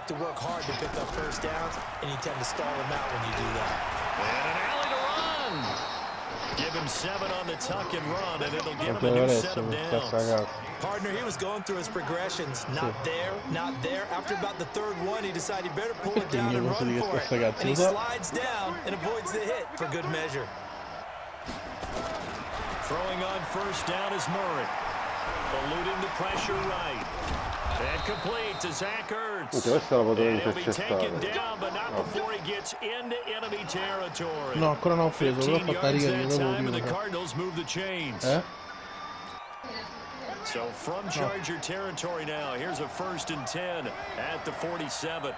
have to work hard to pick up first downs, and you tend to stall them out when you do that. And an alley to run. Give him 7 on the tuck and run, and it'll give him a new set of downs. Partner, he was going through his progressions. Not there, not there. After about the third one, he decided he better pull it down and run for it. And he slides down and avoids the hit for good measure. Throwing on first down is Murray. Eluding the pressure right. And complete to Zach Ertz. And he'll be taken down, but not before he gets into enemy territory. No, ancora non ho preso, però ho fatto yards riga that time, and the Cardinals move the chains. So from Charger territory now, here's a 1st and 10 at the 47.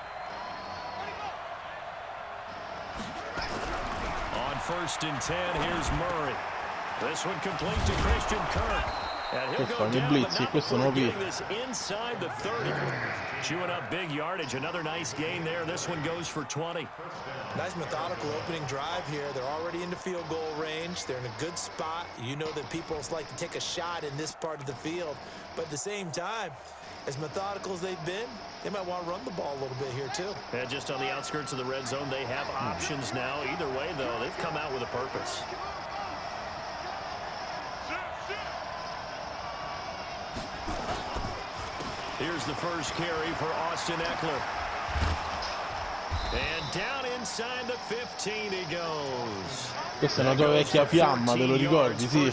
On 1st and 10, here's Murray. This one complete to Christian Kirk. And he'll go down, but not before getting this inside the 30. Chewing up big yardage. Another nice gain there. This one goes for 20. Nice methodical opening drive here. They're already into field goal range. They're in a good spot. You know that people like to take a shot in this part of the field. But at the same time, as methodical as they've been, they might want to run the ball a little bit here too. And just on the outskirts of the red zone, they have options now. Either way, though, they've come out with a purpose. Here's the first carry for Austin Eckler. And down inside the 15 he goes. Questa è una tua vecchia fiamma, te lo ricordi? Sì.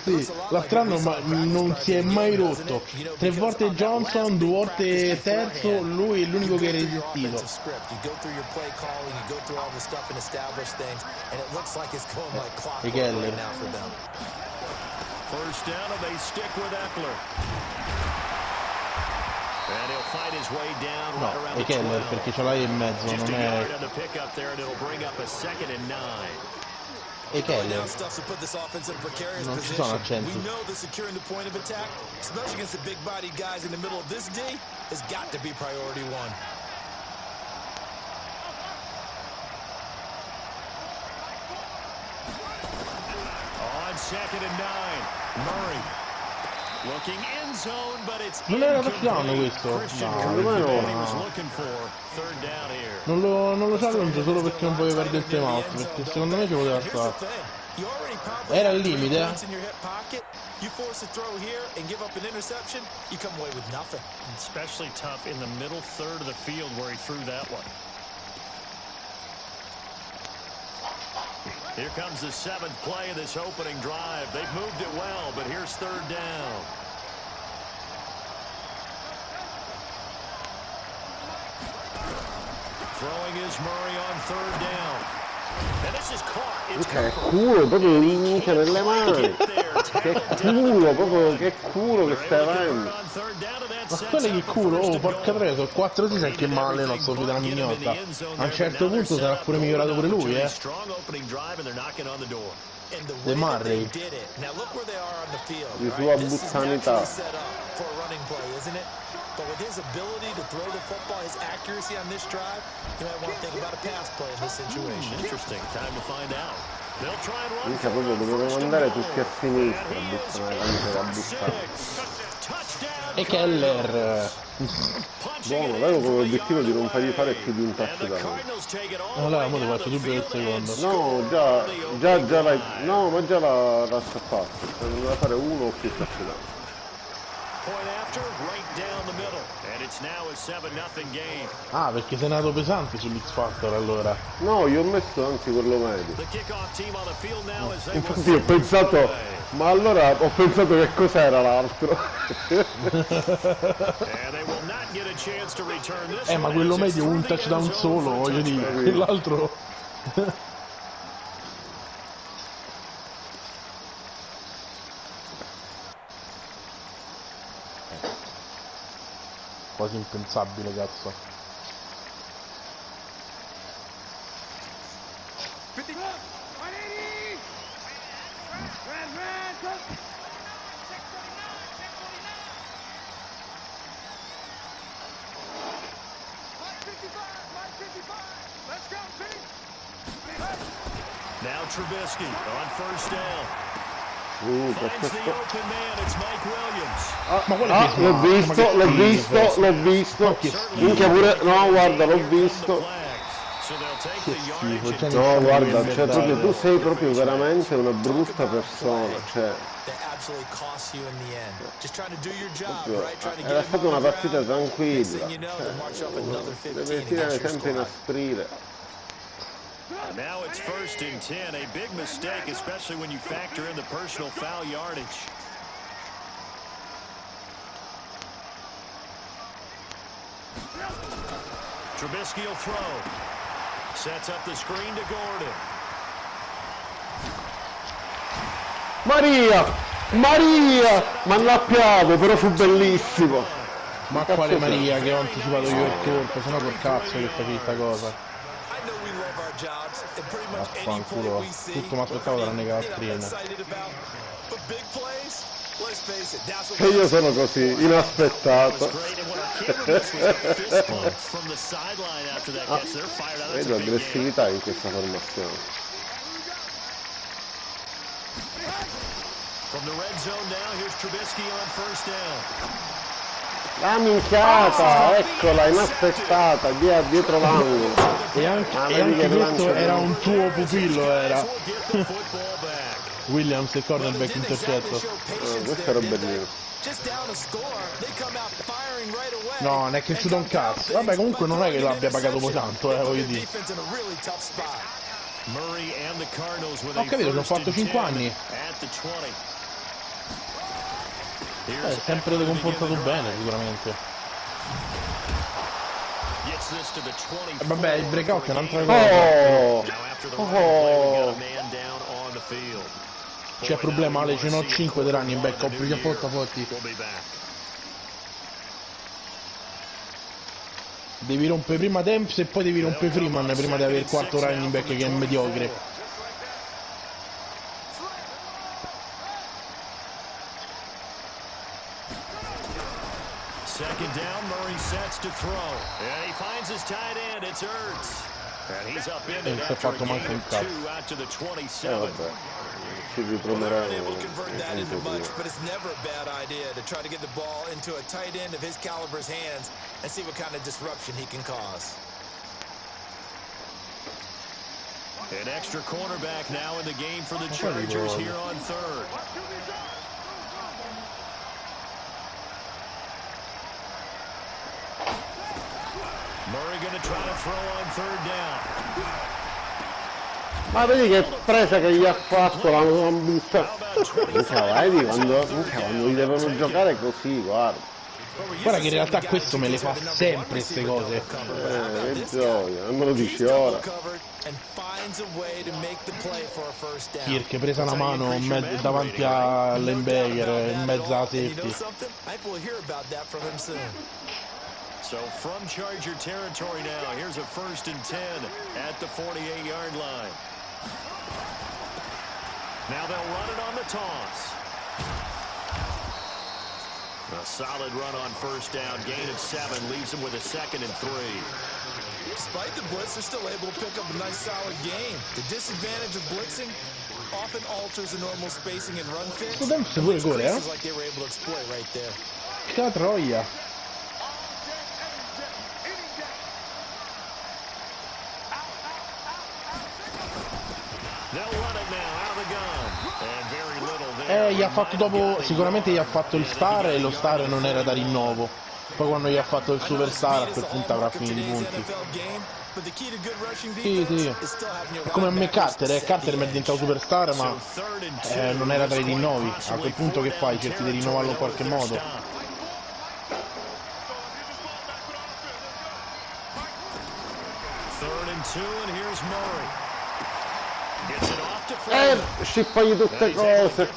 Sì, l'altro anno non si è mai rotto. 3 volte Johnson, 2 volte terzo, lui è l'unico che ha resistito. E Keller. First down, and they stick with Eckler. And he'll fight his way down right around the 12. Keller, perché ce l'hai in mezzo, Just non è... on the pickup there, and it'll bring up a 2nd and 9. E Keller. Non ci sono accenti. We know that securing the point of attack, especially against the big body guys in the middle of this D, has got to be priority 1. On 2nd and 9, Murray. Looking in zone, but it's non era touchdown questo. Non lo challenge solo perché non voglio perdere il timeout, perché secondo me ci poteva stare. Era al limite. You force a throw here and give up an interception, you come away with nothing. Especially tough in the middle third of the field where he threw that one. Here comes the 7th play of this opening drive. They've moved it well, but here's 3rd down. Throwing is Murray on 3rd down. And this is caught. Che culo, proprio l'inizia nelle mani. Che culo, proprio che culo che stai avendo. Ma quello che culo, oh porca preso, 4 si sa che male non sto più della mignotta. A un certo punto sarà pure migliorato pure lui, De Murray. Di sua buzzanità. But with his ability to throw the football, his accuracy on this drive, you might want to think about a pass play in this situation. Interesting. Time to find out. They'll try and run. Minchia, proprio dovevano andare tutti a sinistra, buttare la buttata. E Keller. Buono, avevo come obiettivo di non fargli fare più di un touchdown. Allora, mo ti faccio subito il secondo. No, già l'hai... No, ma già l'ha fatto. Doveva fare uno o più touchdown. Ah, perché sei nato pesante sull'X Factor allora. No, io ho messo anzi quello medio. Infatti ho pensato, ma allora ho pensato che cos'era l'altro. Ma quello medio è un touchdown solo, voglio dire, l'altro... Quasi impensabile, cazzo. Now Trubisky on 1st down. L'ho visto. Minchia pure, no guarda, l'ho visto. Che schifo, No guarda, cioè proprio tu sei proprio veramente una brutta persona, cioè. Era stata una partita tranquilla, deve tirare sempre inasprire. Now it's 1st and 10, a big mistake, especially when you factor in the personal foul yardage. Trubisky will throw. Sets up the screen to Gordon. Maria! Ma l'appiavo, però fu bellissimo. Ma quale Maria che ho anticipato io il colpo, sennò col cazzo che facevi sta cosa. Affanculo, tutto mi aspettavo tranne Castrina. E io sono così, inaspettato. Vedo aggressività in questa formazione. La minchiata, eccola, inaspettata, dietro l'angolo. E anche questo era un tuo pupillo, era. Williams, il cornerback intercetto. Questo era bellino. No, non è cresciuto un cazzo. Vabbè, comunque non è che l'abbia pagato poi tanto, voglio dire. Ho capito, ci ho fatto 5 anni. Sempre comportato bene, sicuramente. Vabbè, il breakout è un'altra cosa. C'è problema, Ale, ce n'ho 5 di running back, ho preso apposta forti. Devi rompere prima Demps e poi devi rompere Freeman prima di avere il quarto running back che è mediocre. Second down, Murray sets to throw. And he finds his tight end, it's Ertz. And he's up in it after a gain of 2 out to the 27. Ci ritroveranno. But it's never a bad idea to try to get the ball into a tight end of his caliber's hands and see what kind of disruption he can cause. An extra cornerback now in the game for the Chargers here on third. Murray going to try to throw on third down. Ma vedi che presa che gli ha fatto la vista. Vedi quando gli devono giocare così, guarda. Guarda che in realtà questo me le fa sempre queste cose. Che gioia, non me lo dici ora. Kirk presa una mano davanti a Lemberger in mezzo alla safety. So from Charger territory now, here's a 1st and 10 at the 48-yard line. Now they'll run it on the toss. A solid run on 1st down, gain of 7, leaves them with a 2nd and 3. Despite the blitz, they're still able to pick up a nice solid game. The disadvantage of blitzing often alters the normal spacing and run fits. Like they were able to exploit right there. Che troia. Gli ha fatto dopo, sicuramente gli ha fatto il star e lo star non era da rinnovo. Poi quando gli ha fatto il superstar a quel punto avrà finito i punti. Sì. È come a me Carter mi è diventato superstar ma non era tra i rinnovi. A quel punto che fai? Cerchi di rinnovarlo in qualche modo. Scippagli tutte cose.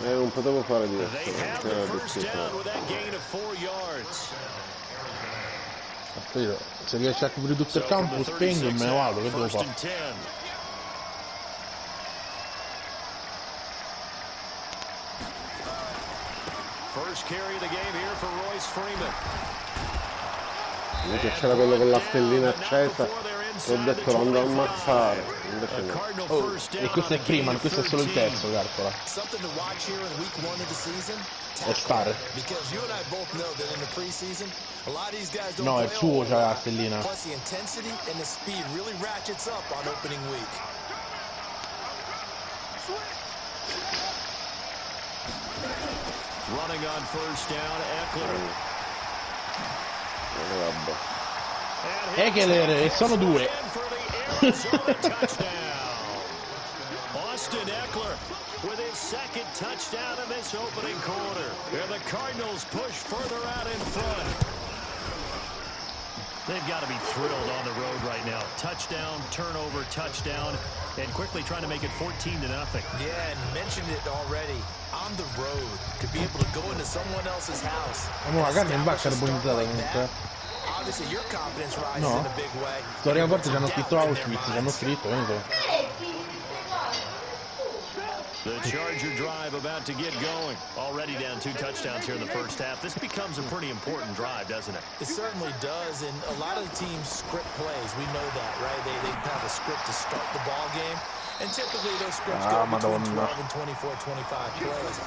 Non potevo fare diverso. Se riesci a coprire tutto il campo spengo e me ne vado, che devo fare? First carry of the game here for Royce Freeman. Che c'era quello con la stellina accesa. Ho detto lo andò a ammazzare, invece no. Oh, e questo è Freeman, questo è solo il terzo, calcola. È Star. No, è il suo, c'ha la stellina. Running on first down, Eckler, e sono due. Austin Eckler with his second touchdown in this opening quarter. And the Cardinals push further out in front. They've got to be thrilled on the road right now. Touchdown, turnover, touchdown, and quickly trying to make it 14-0. Yeah, and mentioned it already. On the road, to be able to go into someone else's house. La carne in bacca carbonizzata comunque. Obviously your confidence rises No. in a big way. Storia forte ci hanno scritto Auschwitz, ci hanno scritto, che ne so. The Charger drive about to get going. Already down 2 touchdowns here in the first half. This becomes a pretty important drive, doesn't it? It certainly does, and a lot of teams script plays. We know that, right? They have a script to start the ball game, and typically those scripts go between 12 and 24, 25 plays.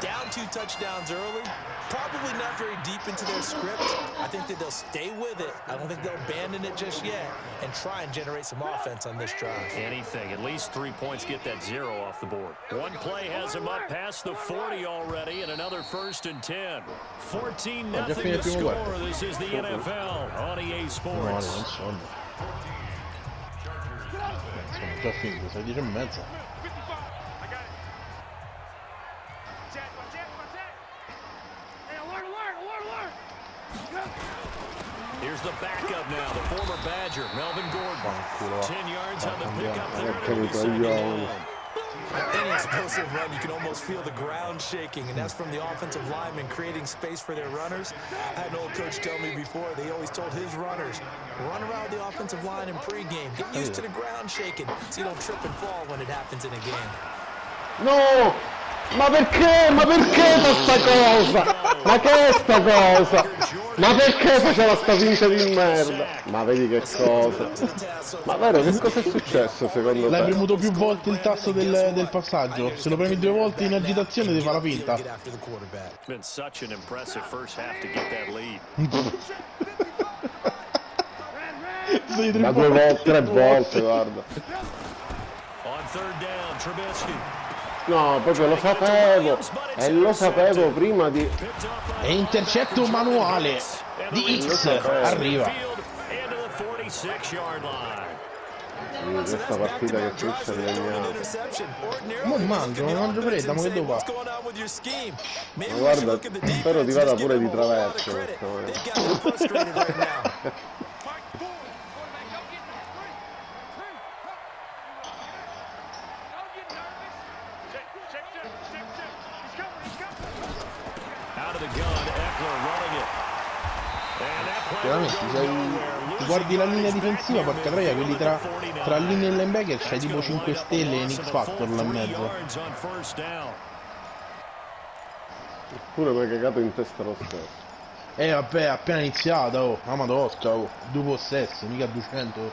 Down 2 touchdowns early, probably not very deep into their script. I think that they'll stay with it. I don't think they'll abandon it just yet and try and generate some offense on this drive. Anything. At least 3 points get that 0 off the board. One play has them up past the 40 already, and another 1st and 10. 14-0 to score. This is the NFL on EA Sports. Sono già finito, sei 10:30. Here's the backup now, the former Badger, Melvin Gordon. 10 yards on the pickup there. Any explosive run, you can almost feel the ground shaking, and that's from the offensive linemen creating space for their runners. I had an old coach tell me before, they always told his runners, run around the offensive line in pregame. Get used to the ground shaking so you don't trip and fall when it happens in a game. No! Ma perché? Ma perché fa sta cosa? Ma che è sta cosa? Ma perché faceva sta finta di merda? Ma vedi che cosa? Ma vero, che cosa è successo secondo te? L'hai premuto più volte il tasto del passaggio. Se lo premi 2 volte in agitazione ti fa la finta. Been such an impressive first half to get that lead. Da 2 volte, 3 volte, guarda. On third down, Trubisky. No, proprio lo sapevo. E lo sapevo prima di... E intercetto manuale di X arriva. Questa partita che Chris ha guadagnato. Non mangio fretta, ma che devo fare? Ma guarda, spero ti vada pure di traverso questa. Veramente, ti guardi la linea difensiva, porca troia, quelli tra linea e linebacker c'hai tipo 5 stelle in X Factor là in mezzo. Eppure mi hai cagato in testa lo stesso. Vabbè, appena iniziata, oh, la madosca, oh, 2 possessi, mica 200.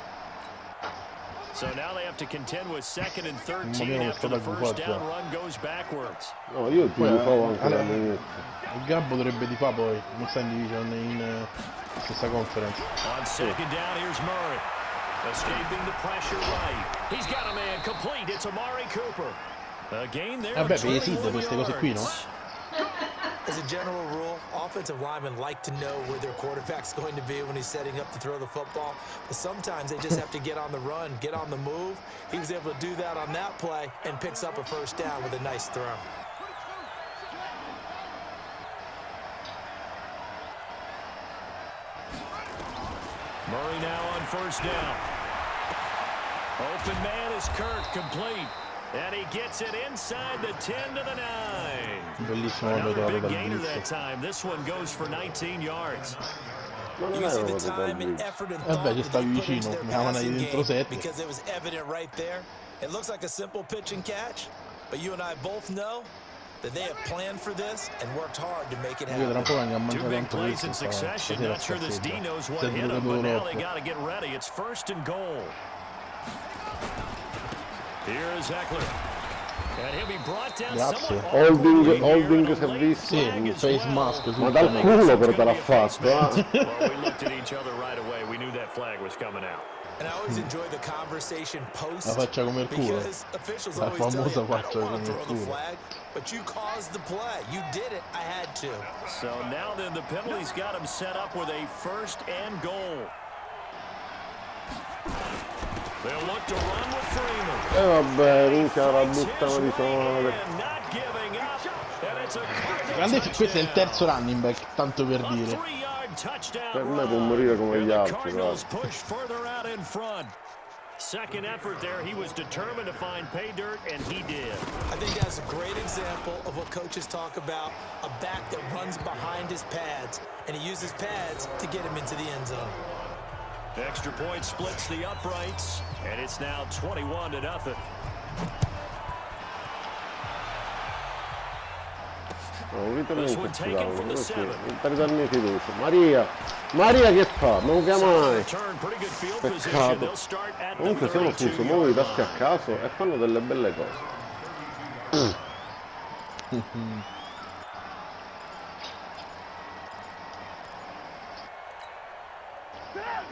So now they have to contend with 2nd and 13 after the first down run goes backwards. No, io ti rifavo ancora all'inizio. Il Gabbo dovrebbe di fa poi, non sta in division in stessa conference. On 2nd down, here's Murray. Escaping the pressure right. He's got a man complete. It's Amari Cooper. Again there. Vabbè, per esiste queste cose qui, no? As a general rule, offensive linemen like to know where their quarterback's going to be when he's setting up to throw the football. But sometimes they just have to get on the run, get on the move. He was able to do that on that play and picks up a 1st down with a nice throw. Murray now on 1st down. Open man is Kirk, complete. And he gets it inside the 10 to the 9. Bellissimo Another big gainer that time. This one goes for 19 yards. Ma non era proprio così. Vabbè, ci stavi vicino, mi avevano dentro 7. Because it was evident right there. It looks like a simple pitch and catch, but you and I both know that they have planned for this and worked hard to make it Io tra un po' happen. vengo a Two mangiare big tanto plays in questo succession. stasera Not sure this D knows what se hit dura him, but now they troppo. got to get ready. It's 1st and goal. Here's Eckler. And he'll be brought down Grazie. somewhat awkwardly Holding here. A late servizio. Sì, flag un as face well. mask Ma sul dal canale. culo però te l'ha fatto, Well, we looked at each other right away. We knew that flag was coming out. And I always enjoy the conversation post La faccia come il culo. because officials La always tell famosa you, I faccia don't want come to il throw the culo. flag, but you caused the play. You did it. I had to. So now then the penalty's got him set up with a 1st and goal. They'll look to run with Freeman. vabbè, minchia la buttano di sole. And not giving up. And it's a Grande, questo è il terzo running back, tanto per dire. 3-yard touchdown Per me può run. morire come And gli the altri, Cardinals guarda. push further out in front. Second effort there, he was determined to find pay dirt, and he did. I think that's a great example of what coaches talk about, a back that runs behind his pads, and he uses pads to get him into the end zone. Extra point splits the uprights, and it's now 21-0. Un ritorno in touchdown, così, per darmi fiducia. Maria che fa? Non lo chiama mai. Return, pretty good field position. Peccato. They'll start at the Comunque sono fuso, 32 muovono i yard tasti a line. caso e fanno delle belle cose.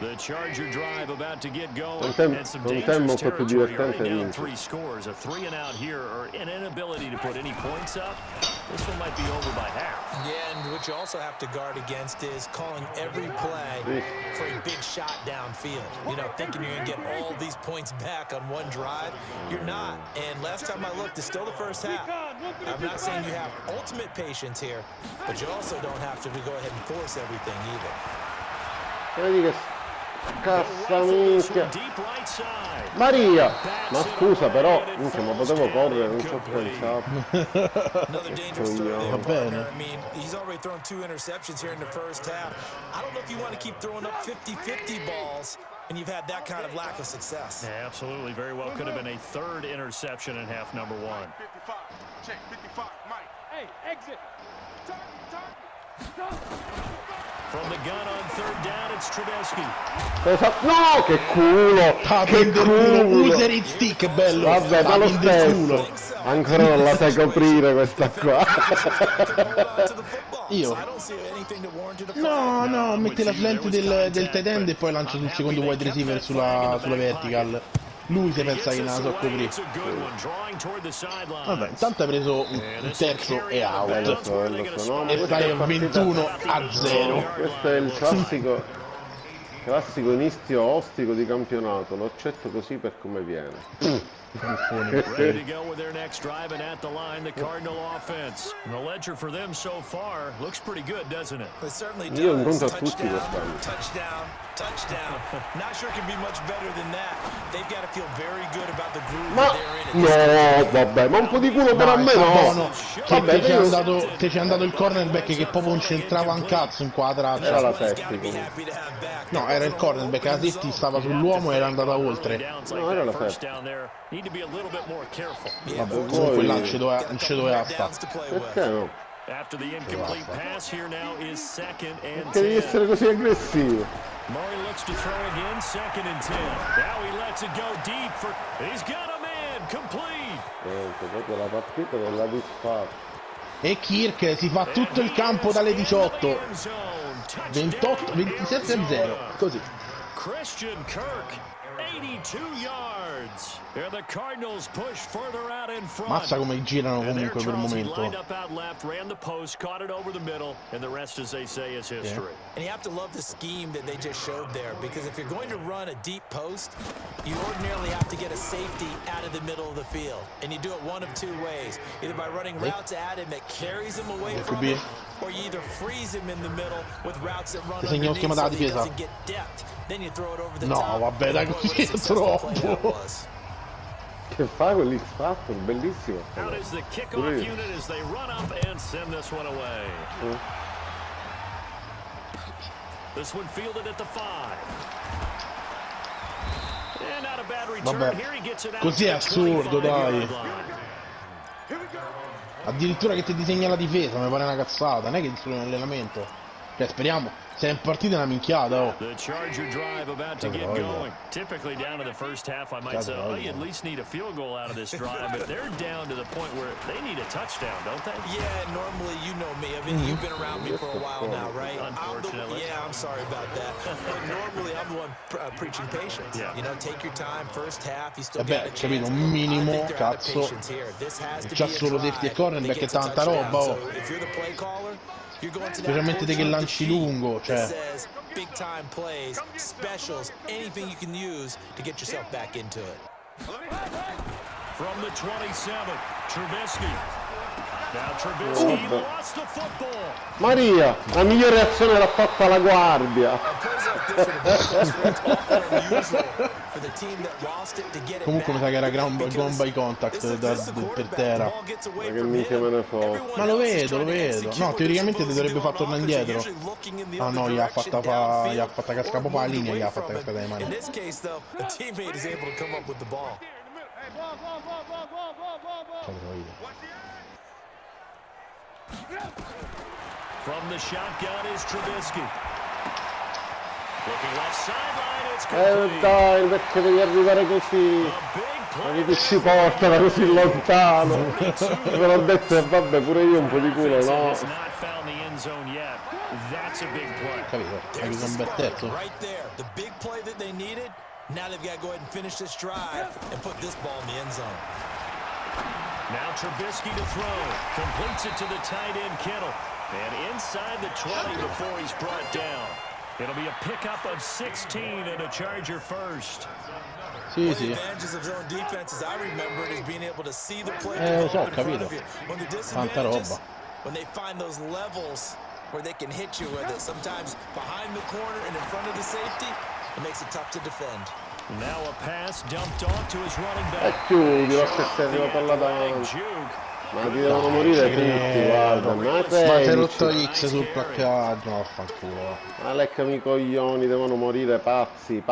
The Charger drive about to get going. Un tempo- And some un tempo dangerous un po' più territory. divertente Already down vince. 3 scores. A 3 and out here, or an inability to put any points up. This one might be over by half. Yeah, and what you also have to guard against is calling every play for a big shot downfield. You know, thinking you're going to get all these points back on one drive. You're not. And last time I looked, it's still the first half. I'm not saying you have ultimate patience here, but you also don't have to go ahead and force everything either. Vedi che cazzo minchia. Deep right side. Maria! Ma scusa però, minchia, ma potevo correre, non ci ho pensato. Another dangerous throw there, Va bene. partner. I mean, he's already thrown 2 interceptions here in the first half. I don't know if you want to keep throwing up 50-50 balls, and you've had that kind of lack of success. Yeah, absolutely. Very well could have been a 3rd interception in half number 1. 55. Check 55. Mike. Hey, exit. From the gun on 3rd down, it's Trubisky. No, che culo! Che culo! User it stick, bello. Vabbè, ma lo Tapping del culo. stesso. Ancora non la sai coprire questa qua. Io? No, metti la slant del tight end e poi lancio sul secondo wide receiver sulla vertical. Lui si pensa che non la so coprire. Vabbè, intanto hai preso un terzo e out. Lo so, no, ma E questa stai è a partita- 21-0. Questo è il classico inizio ostico di campionato, lo accetto così per come viene. Ready to go with their next drive, and at the line, the Cardinal offense. And the ledger for them so far looks pretty good, doesn't it? It certainly Io does. incontro a tutti Touchdown, quest'anno. touchdown. Not sure it can be much better than that. They've got to feel very good about the groove Ma that they're in. no, vabbè, ma un po' di culo però a me Sta no. buono. Vabbè, Che io- ti ci è andato il cornerback che proprio non c'entrava un cazzo in qua la Era traccia. la He's got to be settima. happy to have back. No, era il cornerback, la safety stava sull'uomo e era andata oltre. No, era la First settima. down there. Need to be a little bit more careful. Vabbè, Poi- comunque là non ci doveva stare. Downs to play with. Perché no? After the incomplete pass, here now is 2nd and Che devi 10. essere così aggressivo? Murray looks to throw again, 2nd and 10. Now he lets it go deep for. He's got a man complete. Niente, proprio la partita della disfatta. E Kirk si fa tutto il campo dalle 18. End zone. Touchdown, 28, 27-0. Così. Christian Kirk, 82 yards. And the Cardinals push further out in front. Mazza come girano And there, comunque per il Charles, he momento. lined up out left, ran the post, caught it over the middle, and the rest, as they say, is history. And you have to love the scheme that they just showed there, because if you're going to run a deep post, you ordinarily have to get a safety out of the middle of the field. And you do it one of 2 ways. Either by running routes at him that carries him away from be. him, or you either freeze him in the middle with routes that run Segno underneath schema so da that he difesa. doesn't get depth. Then you throw it over the No, top. vabbè, dai, Boy, così what a è successful play that troppo. was. Che fa quell'X Factor, bellissimo. Out is the kickoff Pure io. unit as they run up and send this one away. This one fielded at the 5. And not a bad return. Vabbè, Here he gets it out così to è the assurdo, 25-yard dai. line. Addirittura che ti disegna la difesa, mi pare una cazzata, non è che solo in allenamento. Cioè, speriamo. Se è in partita è una minchiata, oh. The Charger drive about to get going. Typically down to the first half, I might say, oh, you at least need a field goal out of this drive, but they're down to the point where they need a touchdown, don't they? Yeah, normally you know me. I mean, you've been around me for a while now, right? Unfortunately. I'm sorry about that. But normally I'm the one preaching patience. Yeah. You know, take your time. First half, you still Vabbè, got a chance. capito, un minimo, cazzo. C'ha solo safety e cornerback e tanta roba, oh. Specialmente te che lanci lungo, cioè. Big time plays, specials, anything you can use to get yourself back into it. From the 27, Trubisky. Now Trubisky lost the football. Maria, la migliore reazione l'ha fatta la guardia. Comunque mi sa che era ground by contact per terra. Ma che minchia me ne fa? Ma lo vedo. No, teoricamente ti dovrebbe far tornare indietro. Ah no, gli ha fatta cascare proprio la linea, gli ha fatta cascare dai mani. From the shotgun is Trubisky. Looking left sideline, it's complete. Dai, perché devi arrivare così? Ma che ti ci porta da così lontano? Me l'ho detto e vabbè, pure io un po' di culo, no? Capito? Hai un bel terzo. Now they've got to go ahead and finish this drive and put this ball in the end zone. Now Trubisky to throw. Completes it to the tight end Kittle. And inside the 20 before he's brought down. It'll be a pickup of 16 and a Charger first. Sì, One of sì. the advantages of zone defense, as I remember it, is being able to see the play So, in front capito. of you. When the Tanta roba. disadvantages, when they find those levels where they can hit you with it, sometimes behind the corner and in front of the safety, it makes it tough to defend. Now a pass dumped off to his running E back. chiudi, lo stesso è arrivato là davanti. Juke. Ma ti devono morire tutti, guarda. Ma si è rotto credici. X sul placcaggio, vaffanculo. Ma leccami i coglioni, devono morire pazzi,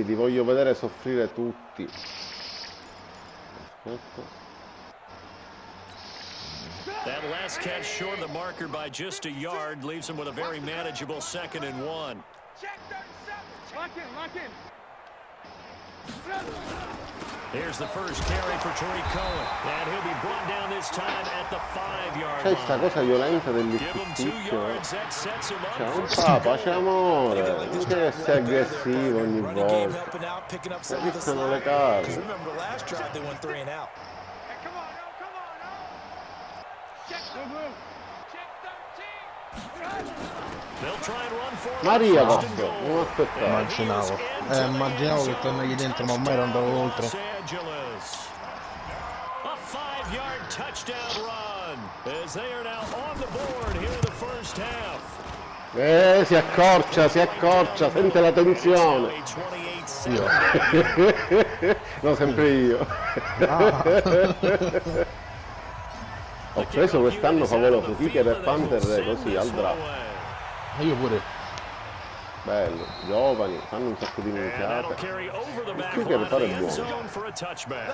li voglio vedere soffrire tutti. Aspetta. That last catch short of the marker by just a yard leaves him with a very manageable 2nd and 1. Check 37. Lock in. Here's the first carry for Tariq Cohen, and he'll be brought down this time at the 5-yard C'è sta line. cosa violenta Give him 2 dell'ippiticchio. yards, that sets him C'è up un for papa, c'è amore. Non che essere aggressivo ogni volta. Esistono le case. Remember last drive they went 3 and out. Hey, come on, Check 13. They'll try and run for it. Maria First and passò, goal. non aspettavo. Immaginavo che tornagli dentro, ma ormai ero andato oltre. Los Angeles. A 5-yard touchdown run as they are now on the board here in the first half. Si accorcia, sente la tensione. 28-7. No, sempre io. Ho preso quest'anno favoloso Kicker e Panther così al draft. Io pure. Bello, giovani, fanno un sacco di And that'll minchiate. carry over the back Kicker line of pare the end buono. zone for a touchback.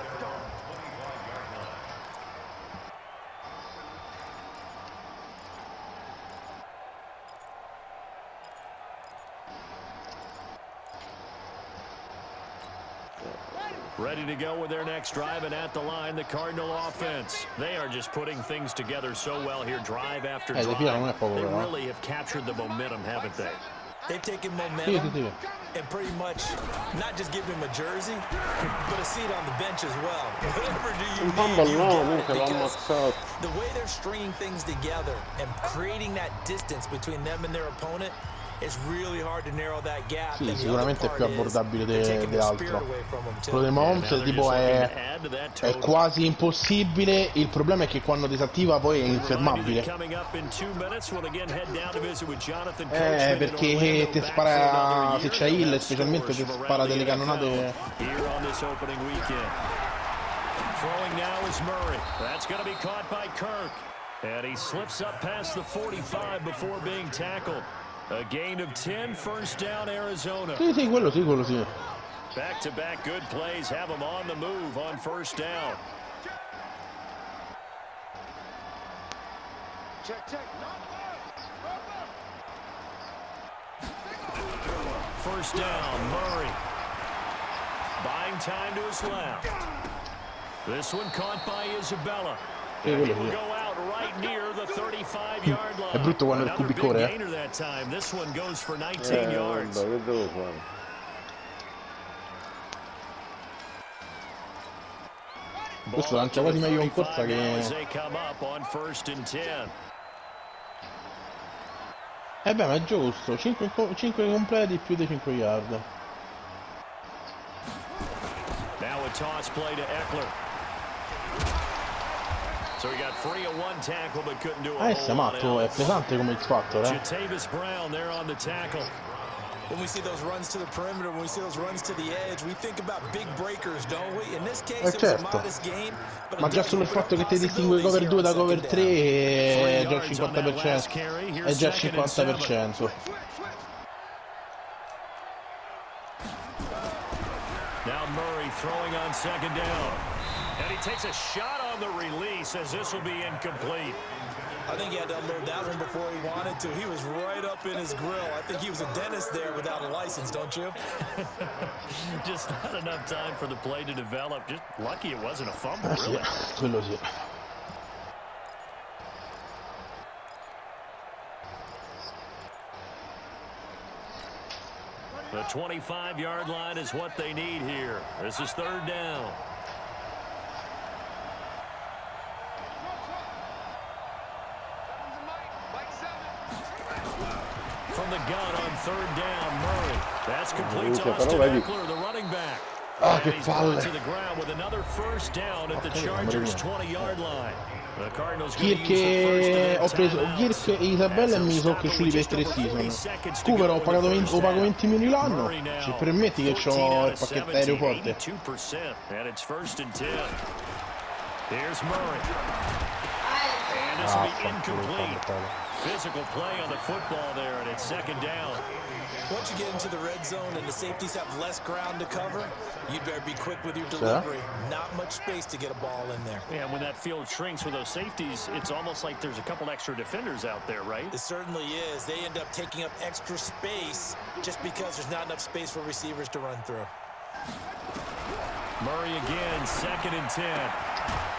Ready to go with their next drive, and at the line, the Cardinal offense. They are just putting things together so well here, drive after Di fila non è drive. poco, They però. really have captured the momentum, haven't they? They've taken Sì, momentum sì, sì. and pretty much not just given him a jersey, but a seat on the bench as well. Whatever do you Un need, fumble you no, get it, minchia l'ho because ammazzato. the way they're stringing things together and creating that distance between them and their opponent, it's really hard to narrow that gap. Sì, And the sicuramente è other più part is abbordabile they're taking di the altro. spirit away from them, too. Quello dei Mahomes Now they're tipo just looking to è add to that è total. quasi impossibile, il problema è che quando disattiva poi è infermabile. Coming up in 2 minutes, we'll again head down to visit with Jonathan Perché ti spara, se c'è Hill specialmente ti spara delle cannonate. Here on this opening weekend. Throwing now is Murray. That's going to be caught by Kirk. And he slips up past the 45 before being tackled. A gain of 10, first down Arizona. Sì, quello sì. Back-to-back good plays have them on the move on first down. First down, Murray. Buying time to his left. This one caught by Isabella. And he will go out right near the 35-yard line. È brutto quando il Another QB big corre, eh. gainer that time. This one goes for 19 yards. Vabbè, che devo fare? Questo lancia quasi meglio in corsa As che... they come up on 1st and 10. Beh, ma è giusto, 5 completi più dei 5 yard. Now a toss play to Eckler. So he got free of one tackle but couldn't do a whole Sei lot matto, è else. pesante come X Factor, eh. Jatavis Brown there on the tackle. When we see those runs to the perimeter, when we see those runs to the edge, we think about big breakers, don't we? In this case, it was a Certo. modest gain, but Ma già solo il fatto che ti distingue cover 2 da cover 3 è già il 50%. È già il 50%. Now Murray throwing on 2nd down. And he takes a shot on the release as this will be incomplete. I think he had to unload that one before he wanted to. He was right up in his grill. I think he was a dentist there without a license, don't you? Just not enough time for the play to develop. Just lucky it wasn't a fumble, Sì, really. quello sì. The 25-yard line is what they need here. This is 3rd down. From the gun on 3rd down, Murray. That's complete to Austin Eckler, the running back. Ah, che And he's brought palle. to the ground with another 1st down at the Chargers' 20-yard line. The Cardinals going to Kirk use the 1st ho and 10 preso timeouts. Kirk e Isabella e mi sono cresciuti per 3 season. Cooper ho pago 20 milioni l'anno. Ci permetti che ho il pacchetto aereo forte? 82%, and it's 1st and 10. Here's Murray. And this will be incomplete. Physical play on the football there, and it's 2nd down. Once you get into the red zone and the safeties have less ground to cover, you'd better be quick with your delivery. Not much space to get a ball in there. Yeah, when that field shrinks with those safeties, it's almost like there's a couple extra defenders out there, right? It certainly is. They end up taking up extra space just because there's not enough space for receivers to run through. Murray again, 2nd and 10.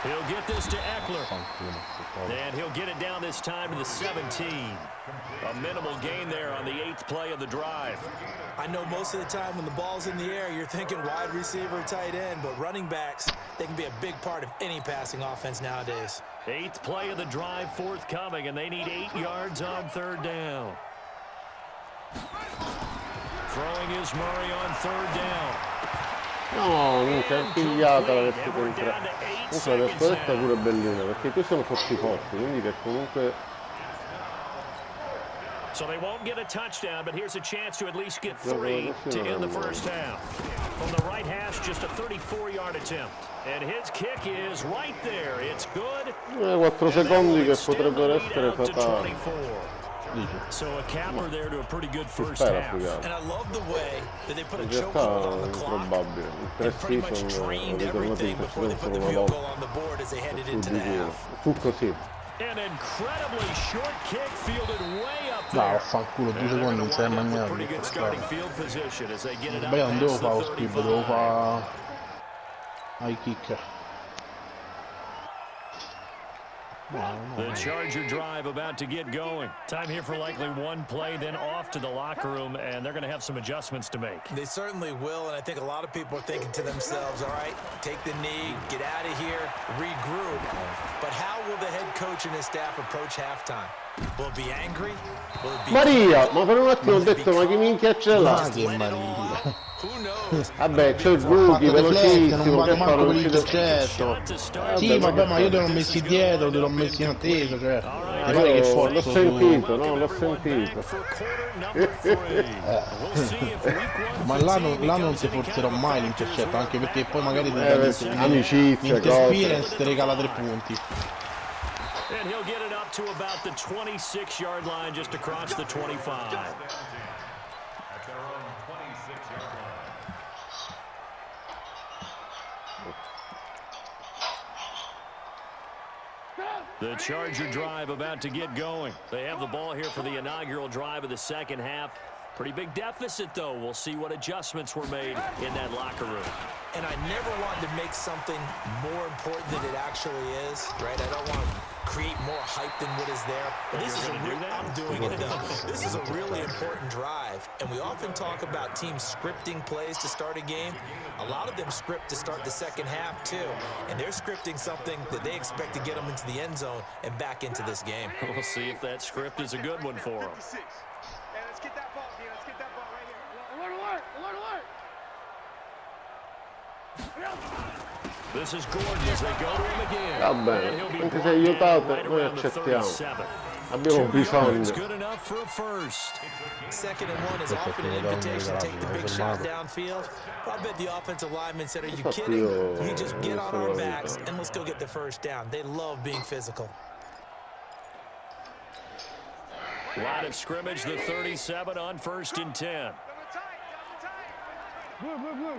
He'll get this to Eckler. And he'll get it down this time to the 17. A minimal gain there on the 8th play of the drive. I know most of the time when the ball's in the air, you're thinking wide receiver, tight end, but running backs, they can be a big part of any passing offense nowadays. 8th play of the drive forthcoming, and they need 8 yards on 3rd down. Throwing is Murray on 3rd down. No, minchia, è pigliata la versione in 3. Comunque la squadretta è pure bellina, perché questi sono forti, quindi che comunque... So they won't get a touchdown, but here's a chance to at least get 3 to end the first half. From the right hash, just a 34-yard attempt. And his kick is right there. It's good. 4 secondi che potrebbero essere fatali. So a capper there to a pretty good Si first spera half. più che altro. And I love the way that they put a In chokehold realtà on è the clock improbabile. In 3 and pretty much season è trained ritornato in everything before they presidenza put the una field goal volta. on the board as they headed Fu into di the sicuro. half. Fu così. An incredibly short kick fielded way up No, there. vaffanculo, 2 And they're secondi gonna non sai wind up with mangiare. pretty good starting field position as they get it up Sbagliato, non devo past fare lo the skip, 35. devo fare high kick. The Charger drive about to get going. Time here for likely one play, then off to the locker room, and they're going to have some adjustments to make. They certainly will, and I think a lot of people are thinking to themselves, all right, take the knee, get out of here, regroup. But how will the head coach and his staff approach halftime? Will it be angry? Will it be Maria, ma per un attimo ho detto, ma che minchia c'è là? Ma che Maria. Who knows? Vabbè, c'è il Ho rookie, fatto deflect, velocissimo, non vado che fa manco per il uscire... concetto. To start. Sì, vabbè, ma io te l'ho messi dietro, te l'ho messi in attesa, cioè. Mi pare che Io l'ho forzo su... sentito, no? L'ho sentito. For quarter number 3. We'll see if week one Ma là non ti forzerò mai l'intercetto, anche perché poi magari Amicizia, l'interference cose. ti regala 3 punti. And he'll get it up to about the 26-yard line, just across the 25. The Charger drive about to get going. They have the ball here for the inaugural drive of the second half. Pretty big deficit, though. We'll see what adjustments were made in that locker room. And I never wanted to make something more important than it actually is, right? I don't want to create more hype than what is there. But this is I'm doing it, though. This is a really important drive. And we often talk about teams scripting plays to start a game. A lot of them script to start the second half, too. And they're scripting something that they expect to get them into the end zone and back into this game. We'll see if that script is a good one for them. Let's get that ball, D. Let's get that ball right here. Alert, alert, alert, alert. This is Gordon as they go to him again. Va bene, anche se aiutate, noi accettiamo. Abbiamo bisogno. Good enough for a first. 2nd and 1 is often an invitation to take the big shot downfield. I bet the offensive lineman said, are you kidding? You just get on our backs and let's go get the first down. They love being physical. Line of scrimmage, the 37 on 1st and 10. Double tight, double tight. Blue, blue, blue.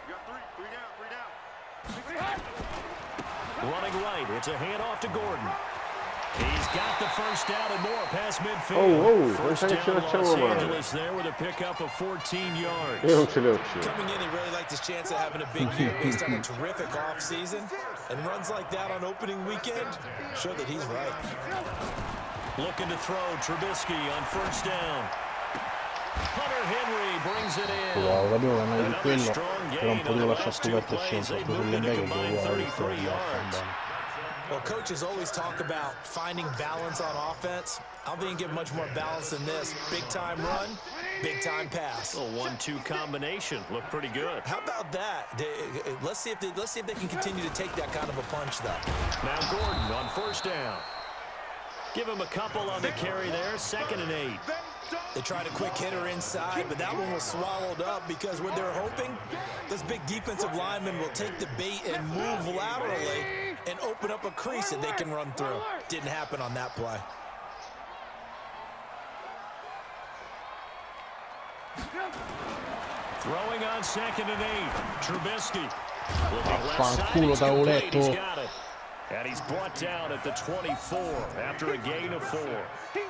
You got three down. Running right, it's a handoff to Gordon. He's got the first down and more past midfield. Oh, First pensa che ce down, facciamo Los male. Angeles there with a pickup of 14 yards. Io non ce li ho uccisi. Coming in, he really liked his chance of having a big year based on a terrific offseason. And runs like that on opening weekend show that he's right. Looking to throw, Trubisky on 1st down. Hunter Henry brings it in. Capivo che non è di quello, strong però non gain potevo on the lasciare last two scoperto il plays. centro, They proprio moved it l'embè to che combined dovevo 33 yards. Well, coaches always talk about finding balance on offense. I think you get much more balance than this. Big-time run, big-time pass. A 1-2 combination. Looked pretty good. How about that? Let's see if they can continue to take that kind of a punch, though. Now Gordon on 1st down. Give him a couple on the carry there. 2nd and 8. They tried a quick hitter inside, but that one was swallowed up because what they're hoping, this big defensive lineman will take the bait and move laterally and open up a crease that they can run through. Didn't happen on that play. Throwing on 2nd and 8. Trubisky. Fanculo tavoletto. And he's brought down at the 24 after a gain of 4.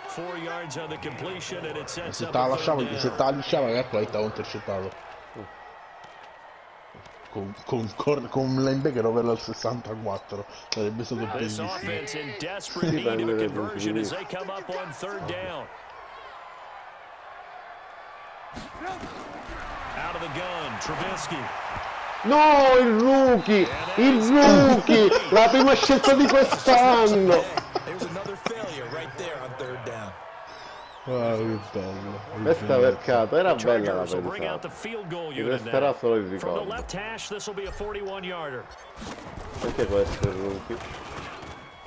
4 yards on the completion, and it sets Se up te la a lasciava, third se down. te la lisciava, ecco, l'avevo intercettato. Con un linebacker over al 64 sarebbe stato This bellissimo. offense in desperate need of a conversion as they come up on 3rd down. Out of the gun, Trubisky. No, il rookie! Il rookie! La prima scelta di quest'anno! There's another failure right there on 3rd down. Ah, che bello. Questa percata era bella la Chargers will bring out the pensata. field goal Mi unit resterà now. solo il From the ricordo. left hash, this will be a 41-yarder. Perché può essere il rookie?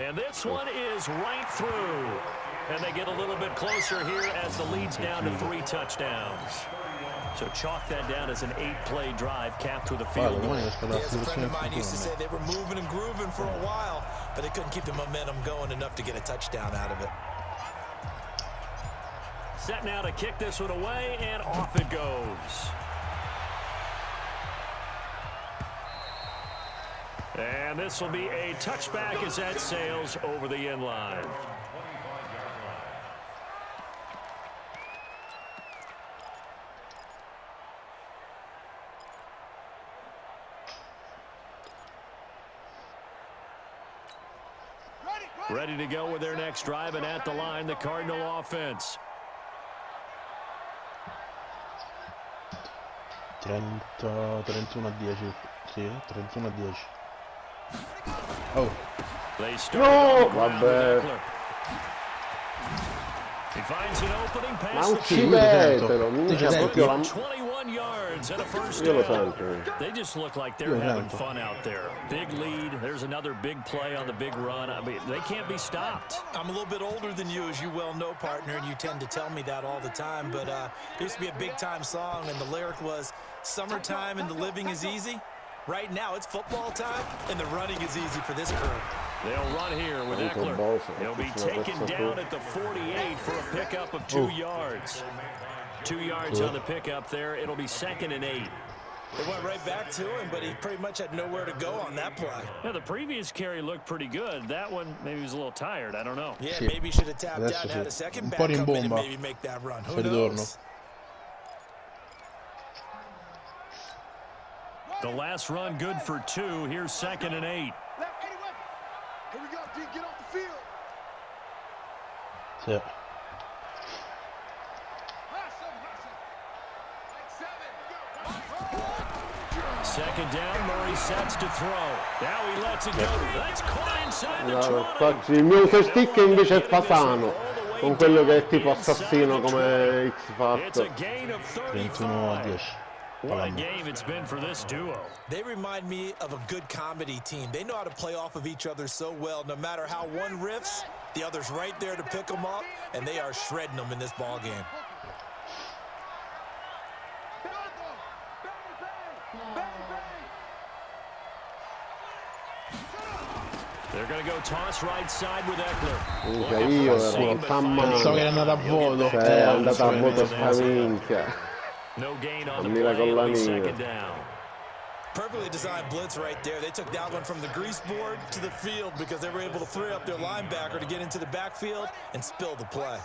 And this one is right through. And they get a little bit closer here as the lead's down to 3 touchdowns. So chalk that down as an 8-play drive capped with a field goal. As a friend of mine used to say, they were moving and grooving for a while, but they couldn't keep the momentum going enough to get a touchdown out of it. Set now to kick this one away, and off it goes. And this will be a touchback as that sails over the end line. Ready to go with their next drive, and at the line, the Cardinal offense. 31 a 10, sì, 31 a 10. Oh, They start No, on the ground with vabbè. Eckler. He finds an opening Ma pass. to uccidetelo, minchia, Sì, proprio la... 21 yards and a first Io lo down. sento. They just look like they're Io lo having sento. fun out there. Big lead. There's another big play on the big run. I mean, they can't be stopped. I'm a little bit older than you, as you well know, partner, and you tend to tell me that all the time, but there used to be a big-time song, and the lyric was, summertime and the living is easy. Right now, it's football time, and the running is easy for this crew. They'll run here with Comunque Eckler. Bosa, He'll be questa taken qui. down at the 48 for a pickup of 2 yards. 2 yards on the pickup there. It'll be 2nd and 8. They went right back to him, but he pretty much had nowhere to go on that play. Yeah, the previous carry looked pretty good. That one, maybe he was a little tired. I don't know. Yeah, maybe he should have tapped out and had a second back come in and maybe make that run. Who knows? The last run good for 2. Here's 2nd and 8. Here we go, D. Get off the field. Sì. Second down, Murray sets to throw. Now he lets it go. That's caught inside the 20. Il mio stick invece è Fasano, con quello che è tipo assassino come X Factor. 21-10. What a game it's been for this duo. They remind me of a good comedy team. They know how to play off of each other so well. No matter how one riffs, the other's right there to pick them up, and they are shredding them in this ball game. They're going to go toss right side with Eckler. Io ero So che è andata a voto. È andata a voto sta minchia. No gain on the play, second down. Perfectly designed blitz right there. They took that one from the grease board to the field because they were able to free up their linebacker to get into the backfield and spill the play.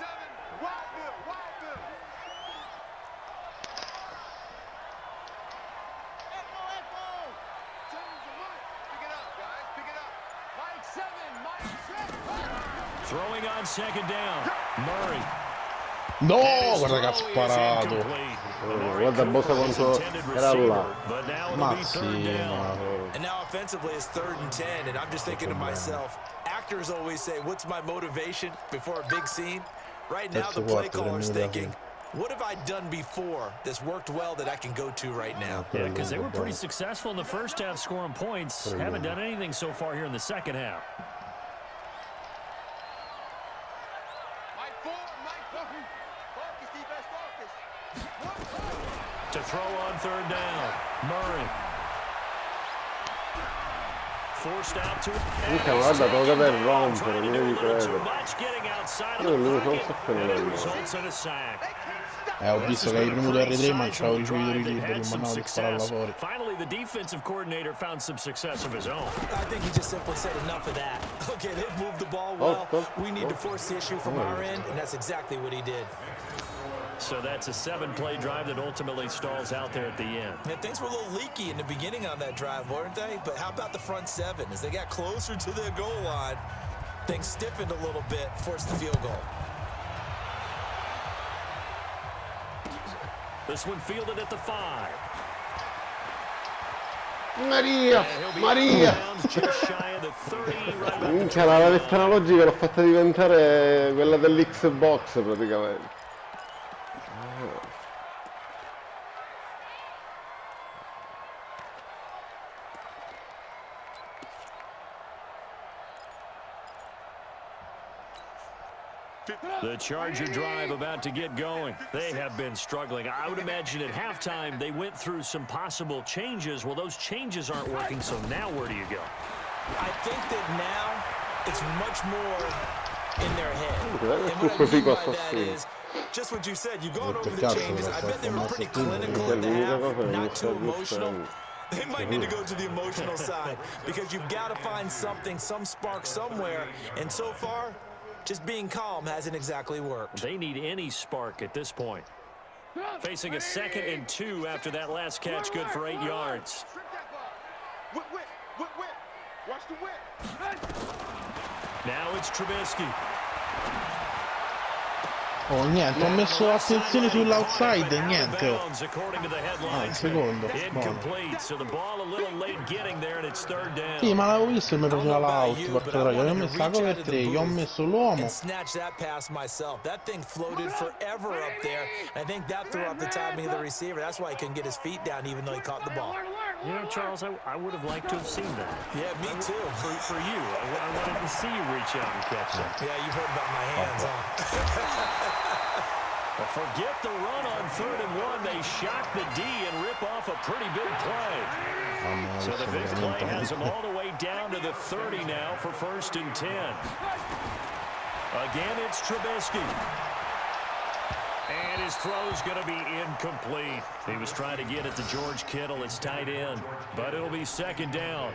Throwing on second down. Murray. No, guarda che ha sparato. Guarda Bosa quanto era là. Ma sì, And now offensively it's 3rd and 10, and I'm just thinking to myself, actors always say, what's my motivation before a big scene? Right now the play caller's thinking, what have I done before that's worked well that I can go to right now? Yeah, because they were pretty successful in the first half scoring points. Haven't done anything so far here in the second half. To throw on 3rd down, Murray. Forced out to Minchia, guarda, tocca per rompere, non devi credere. Io lui non so che non è ho visto che hai premuto R3 ma c'avevo ricevuto i liberi, ma no, di spararla fuori. Finally, the defensive coordinator found some success of his own. I think he just simply said enough of that. Okay, they've moved the ball well. We need to force the issue from our end, and that's exactly what he did. So that's a 7-play drive that ultimately stalls out there at the end. Yeah, things were a little leaky in the beginning on that drive, weren't they? But how about the front 7? As they got closer to their goal line, things stiffened a little bit, forced the field goal. This one fielded at the 5. Maria! Minchia, la lettera logica l'ho fatta diventare quella dell'Xbox praticamente. The Charger drive about to get going. They have been struggling. I would imagine at halftime they went through some possible changes. Well, those changes aren't working, so now where do you go? I think that now it's much more in their head. And what I mean by that is just what you said. You've gone over the changes. I bet they were pretty clinical in the half, not too emotional. They might need to go to the emotional side because you've got to find something, some spark somewhere. And so far, just being calm hasn't exactly worked. They need any spark at this point. Facing a 2nd and 2 after that last catch, good for 8 yards. Watch the whip. Now it's Trubisky. Oh, niente, ho messo attenzione sull'outside, niente. Ah, il secondo. Sì, ma l'avevo visto e mi faceva l'out, porca troia. Io ho messo la cover 3, io ho messo l'uomo. Snatch that pass myself. That thing floated forever up there. I think that threw off the timing of the receiver. That's why he couldn't get his feet down even though he caught the ball. You know, Charles, I would have liked to have seen that. Yeah, me too. For you, I wanted to see you reach out and catch that. Yeah, you've heard about my hands, huh? Forget the run on 3rd and 1. They shock the D and rip off a pretty big play. So the big play has them all the way down to the 30 now for 1st and 10. Again, it's Trubisky. And his throw's going to be incomplete. He was trying to get it to George Kittle, his tight end, but it'll be second down.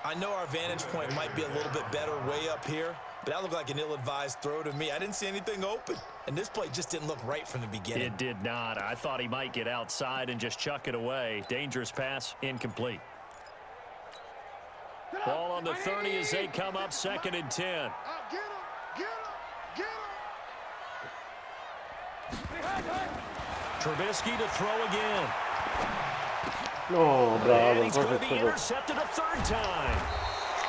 I know our vantage point might be a little bit better way up here, but that looked like an ill-advised throw to me. I didn't see anything open, and this play just didn't look right from the beginning. It did not. I thought he might get outside and just chuck it away. Dangerous pass, incomplete. Ball on the 30 as they come up, 2nd and 10. Get him! Get him! Get him! Trubisky to throw again. No, And bravo. he's going to be intercepted a third time.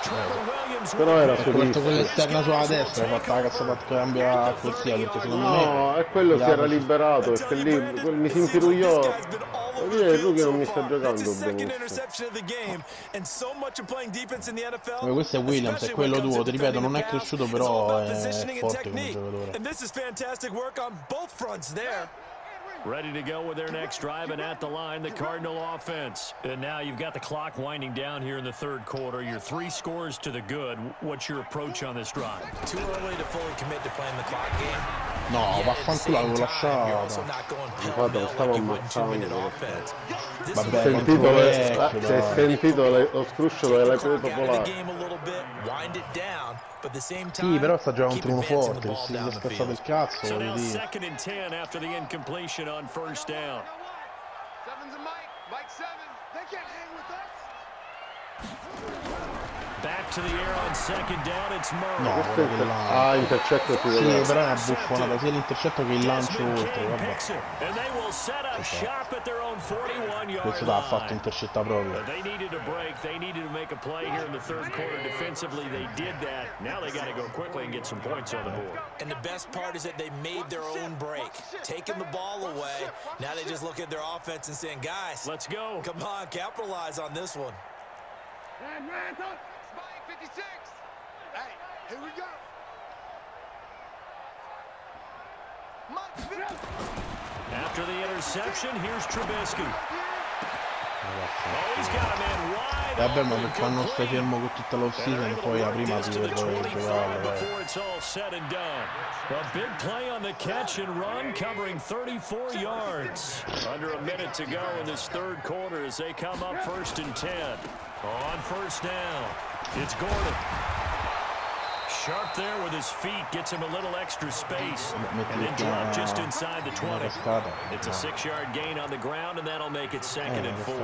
Trevor Williams. Però era Ecco, solista. quell'esterna sulla destra, hai fatto la cazzata che cambia corsia, perché secondo No, me... e quello si era liberato, perché lì mi si infirugliò. Vuol dire che lui che non mi sta giocando benissimo. Come questo è Williams, è quello tuo, ti ripeto, non è cresciuto, però è forte come giocatore. Ready to go with their next drive, and at the line, the Cardinal offense. And now you've got the clock winding down here in the third quarter. Your 3 scores to the good. What's your approach on this drive? Too early to fully commit to playing the clock game. No, vaffanculo, l'avevo lasciata. Infatti, lo stavo ammazzando. Vabbè, Si è sentito lo scruscio delle cose popolari. Sì, però sta giocando contro uno forte, si è scassato il cazzo, So voglio now dire. 2nd and 10 after the incompletion on first down. Seven's a Mike. Mike 7. They can't hang with us. Back to the air on 2nd down, it's Murray. No, quello che là... Ah, intercetto si Sì, vede. però è una buffonata, sia l'intercetto che il lancio oltre, vabbè. Picks it, and they will set up shop at their own 41-yard Questo l'ha fatto line. intercetta proprio. They needed a break. They needed to make a play here in the third quarter defensively. They did that. Now they got to go quickly and get some points on the board. And the best part is that they made their own break, taking the ball away. Now they just look at their offense and saying, guys, Let's go. come on, capitalize on this one. Spike 56. Hey, here we go. Mike 50. After the interception, here's Trubisky. Oh, he's got a man wide Vabbè, ma open. per quando stai fermo con tutta l'off-season, poi la prima ti Gets to the per 25 giocare, before it's all said and done. A big play on the catch and run, covering 34 yards. Under a minute to go in this third quarter as they come up 1st and 10. On first down, it's Gordon. Sharp there with his feet, gets him a little extra space, and then drop just inside the 20. It's a 6-yard gain on the ground, and that'll make it 2nd and 4.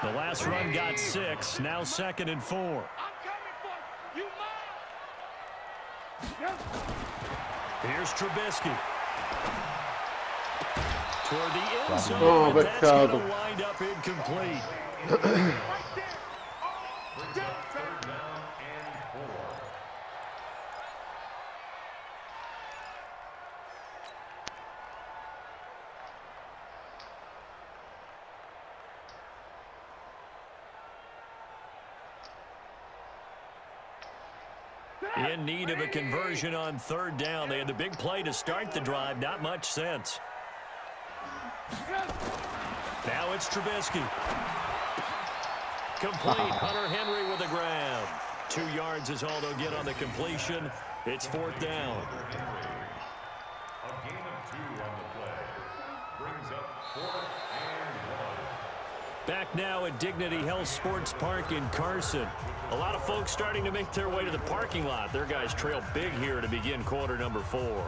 The last run got 6, now 2nd and 4. I'm coming for you. You mine. Here's Trubisky. Toward the end zone, Oh, but that's going to peccato. wind up incomplete. Right there. In need of a conversion on 3rd down. They had the big play to start the drive. Not much sense. Now it's Trubisky. Complete. Hunter Henry with the grab. 2 yards is all they'll get on the completion. It's 4th down. A gain of 2 on the play. Brings up 4th and 1. Back now at Dignity Health Sports Park in Carson. A lot of folks starting to make their way to the parking lot. Their guys trail big here to begin quarter number 4.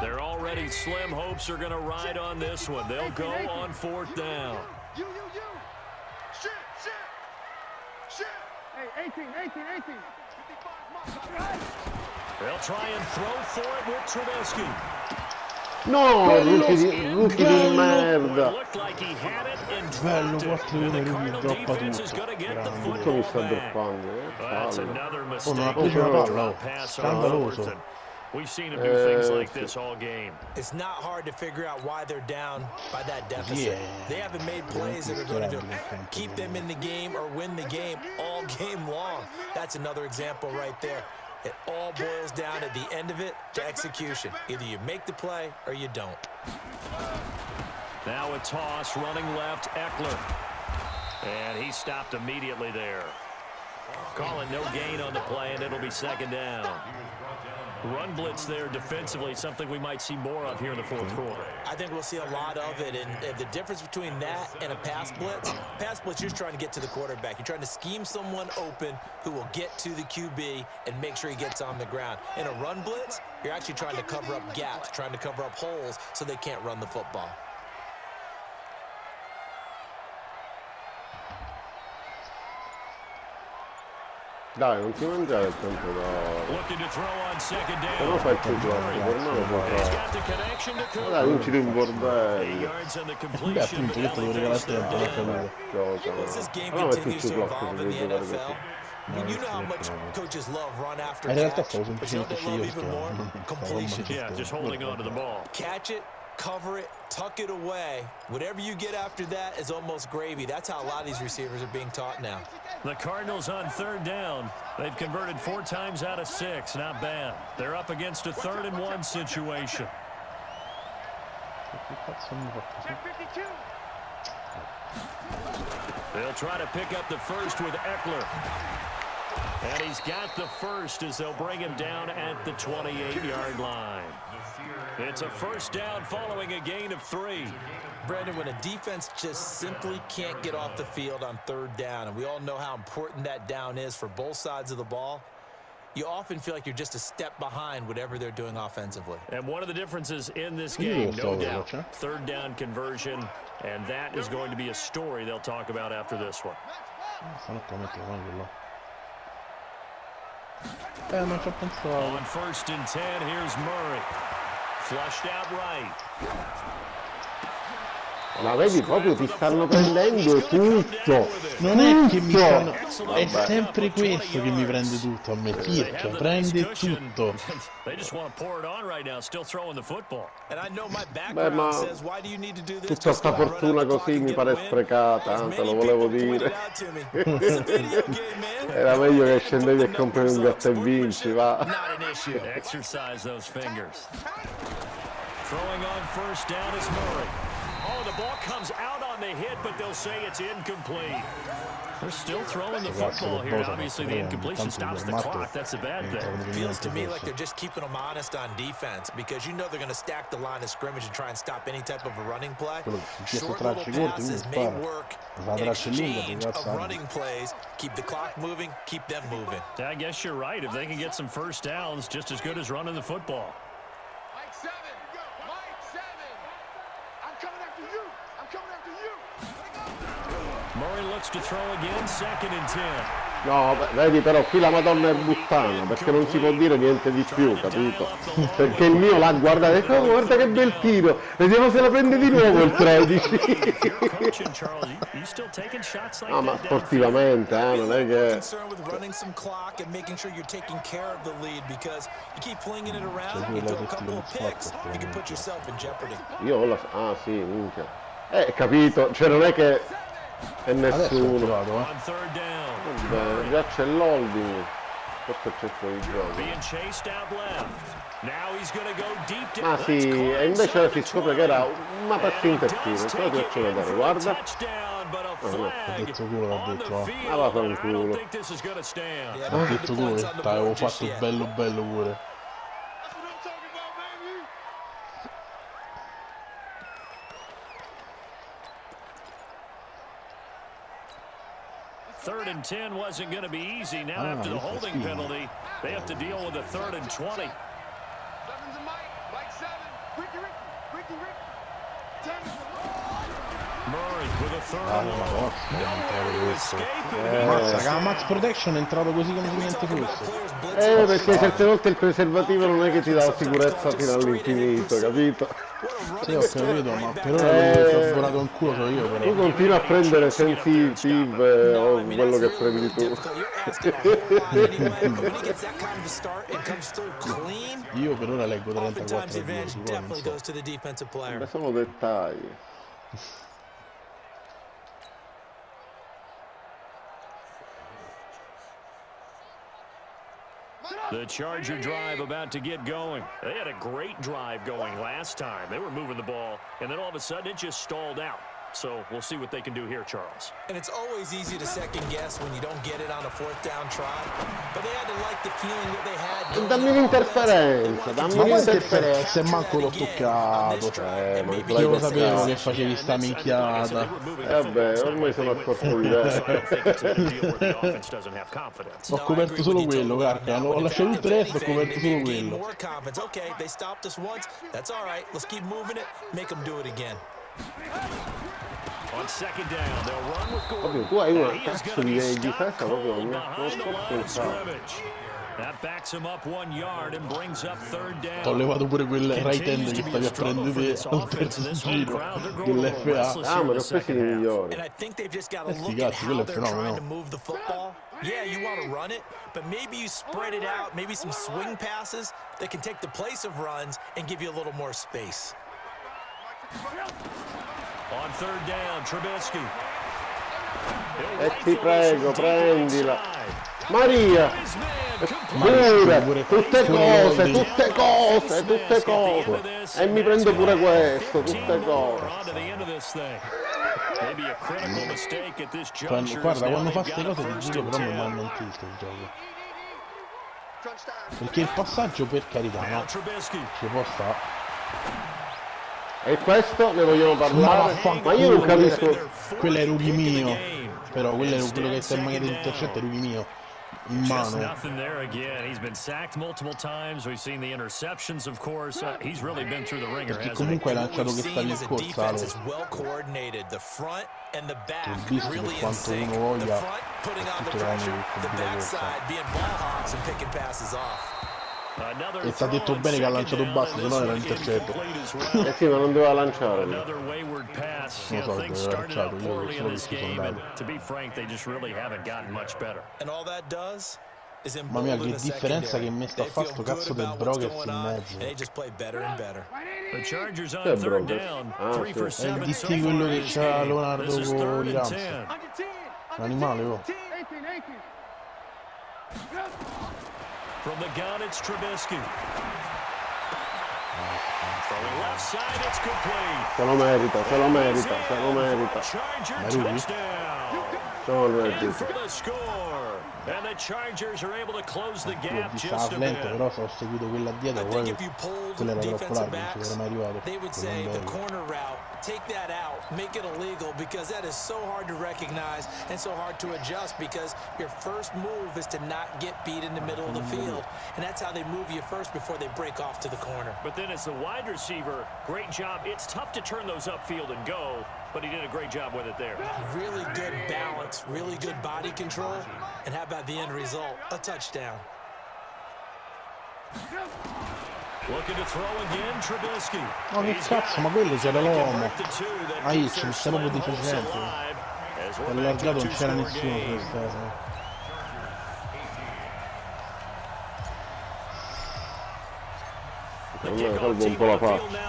They're already slim hopes are going to ride on this one. They'll go on 4th down. You. Shit. Hey, 18. 55 Mike. They'll try and throw for it with Trubisky. No, rookie di merda. Looked like he had it and Bello, dropped it. 4 And the minuti, Cardinal droppa defense is tutto. going to get the Grande. Tutto mi sta football back. droppando. That's Palle. another Oh, non ha mistake. preso la palla, Drop oh. pass on Scandaloso. fourth, and we've seen him do things like this all game. It's not hard to figure out why they're down by that deficit. Yeah. They haven't made plays that are going to keep them in the game or win the game all game long. That's another example right there. It all boils down at the end of it to execution. Either you make the play or you don't. Now a toss, running left, Eckler. And he stopped immediately there. Calling no gain on the play, and it'll be second down. Run blitz there defensively, something we might see more of here in the fourth quarter. I think we'll see a lot of it, and the difference between that and a pass blitz, you're trying to get to the quarterback. You're trying to scheme someone open who will get to the QB and make sure he gets on the ground. In a run blitz, you're actually trying to cover up gaps, trying to cover up holes so they can't run the football. Dai, non ti mangiare il tempo da... Looking to throw on second down. Se no fai il più troppo, per me lo può fare. Ma dai, vinci un bordello. Beh, appunto, detto devo regalare tempo, non capito. Allora metti il più troppo se devi giocare così. You know how much coaches love run after In realtà catch, stavo but you know semplicemente they love even more? Completion. Yeah, just holding on to the ball. Catch it, cover it, tuck it away. Whatever you get after that is almost gravy. That's how a lot of these receivers are being taught now. The Cardinals on third down. They've converted 4 times out of 6. Not bad. They're up against a 3rd and 1 situation. They'll try to pick up the first with Eckler. And he's got the first as they'll bring him down at the 28-yard line. It's a first down following a gain of 3. Brandon, when a defense just simply can't get off the field on third down, and we all know how important that down is for both sides of the ball, you often feel like you're just a step behind whatever they're doing offensively. And one of the differences in this game, no doubt, third down conversion, and that is going to be a story they'll talk about after this one. On 1st and 10, here's Murray. Flushed out right. Ma vedi, proprio ti stanno prendendo tutto. Non è che mi stanno... È sempre questo che mi prende tutto a me. Pirchia, prende tutto. Beh, ma tutta sta fortuna così mi pare sprecata, te lo volevo dire. Era meglio che scendevi e compravi un gatto e vinci, va. Exercise those fingers. Throwing on 1st down is Murray. Oh, the ball comes out on the hit, but they'll say it's incomplete. They're still throwing the football here. Obviously, the incompletion stops the clock. That's a bad thing. Feels to me like they're just keeping them honest on defense because you know they're going to stack the line of scrimmage and try and stop any type of a running play. Short little passes may work in exchange of running plays. Keep the clock moving, keep them moving. I guess you're right. If they can get some first downs, just as good as running the football. Murray looks to throw again, 2nd and 10. No, vedi, però qui la Madonna è buttana, perché non si può dire niente di più, capito? Perché il mio là guarda, oh, guarda che bel tiro, vediamo se la prende di nuovo il 13. No, ma sportivamente, non è che... Io ho la... Ah sì, minchia. Capito, cioè non è che... E nessuno. Vabbè, già c'è l'holding. Questo c'è fuori gioco. Ah sì, e invece si scopre che era una passa in terzino. Però ti faccio vedere, guarda. Ho detto culo, l'ha detto. Ma va a fare un culo. Ho detto culo, l'avevo fatto bello bello pure. Third and 10 wasn't going to be easy. Now after the holding penalty, they have to deal with a 3rd and 20. Murray with a 3rd and 1. Mazza, che la max protection è entrato così come se niente fosse. Perché certe volte il preservativo non è che ti dà sicurezza fino all'infinito, capito? Sì, ho capito, ma per ora l'ho sborato in culo so io, però. Tu continui a prendere sensitive o quello che prendi tu. Io per ora leggo 34 Beh, sono dettagli. The Charger drive about to get going. They had a great drive going last time. They were moving the ball, and then all of a sudden it just stalled out. So we'll see what they can do here, Charles. And it's always easy to second guess when you don't get it on a fourth down try. But they had to like the feeling that they had. Dammi un'interferenza, dammi Ma poi un'interferenza. interferenza e manco l'ho toccato. Ma Io lo sapevo che facevi sta minchiata. Vabbè, ormai sono al corpo di te. Ho coperto solo quello, guarda. Ho lasciato tutto il resto, ho coperto solo quello. Okay, they stopped us once. That's all right. Let's keep moving it. Make them do it again. On second down, they'll run with Gordon. Proprio tu hai una cazzo di difesa proprio non posso pensare. That backs him up 1 yard and brings up third down. Ho levato pure quel right hand che stavi a prendere te al terzo giro dell'FA. Ah, ma ne ho presi di migliori. And I think they've just got to Sti look at cazzi, how quello è they're trying to fenomeno. move the football. Yeah, you want to run it, but maybe you spread it out, maybe some swing passes that can take the place of runs and give you a little more space. On third down, Trubisky. E ti prego, prendila. Maria! Pure, tutte cose. E mi prendo pure questo, tutte cose. Guarda, quando fa queste cose ti giuro però mi vanno in tilt il gioco. Perché il passaggio, per carità, no? Ci può stare. E questo ne vogliamo parlare? Ma io non capisco. Quello è rookie mio. Però quello è quello che si è magari intercetta, è rookie mio. In mano. Nothing there again. He's been sacked multiple times. We've seen the interceptions, of course. He's really been through the ringer. Perché comunque hai lanciato questa in corsa, Ale. Ho visto per quanto uno voglia, tutto tranne che corsa. E ti ha detto bene che ha lanciato basso, se no era intercetto. Eh sì, ma non doveva lanciare. Non so, doveva lanciato, io solo che ci sono andato. Mamma mia, che differenza che mi sta a fare sto cazzo del Brokers in mezzo. The Chargers on Che third Brokers? down. Ah, 3 for sì. 7 È il so DT quello far che this c'ha game. Leonardo This is con third i and Rams. 10. L'animale, oh. From the gun, it's Trubisky. From the left side, it's complete. Se lo merita. Charger touchdown. Sono And for the score. And the Chargers are able to close the gap Di just a lento, bit. però se ho seguito quella dietro, poi quella era troppo larga, non ci era mai arrivato. They would say the corner route, take that out, make it illegal, because that is so hard to recognize and so hard to adjust, because your first move is to not get beat in the middle of the field, and that's how they move you first before they break off to the corner. But then as the wide receiver, great job. It's tough to turn those upfield and go, but he did a great job with it there. Really good balance, really good body control, and how about the end result? A touchdown. Looking to throw again, Trubisky. Ma che cazzo, ma quello c'era l'uomo. Ah, io c'è proprio deficiente. Allargato non c'era nessuno su esterno. Per me salvo un po' la faccia.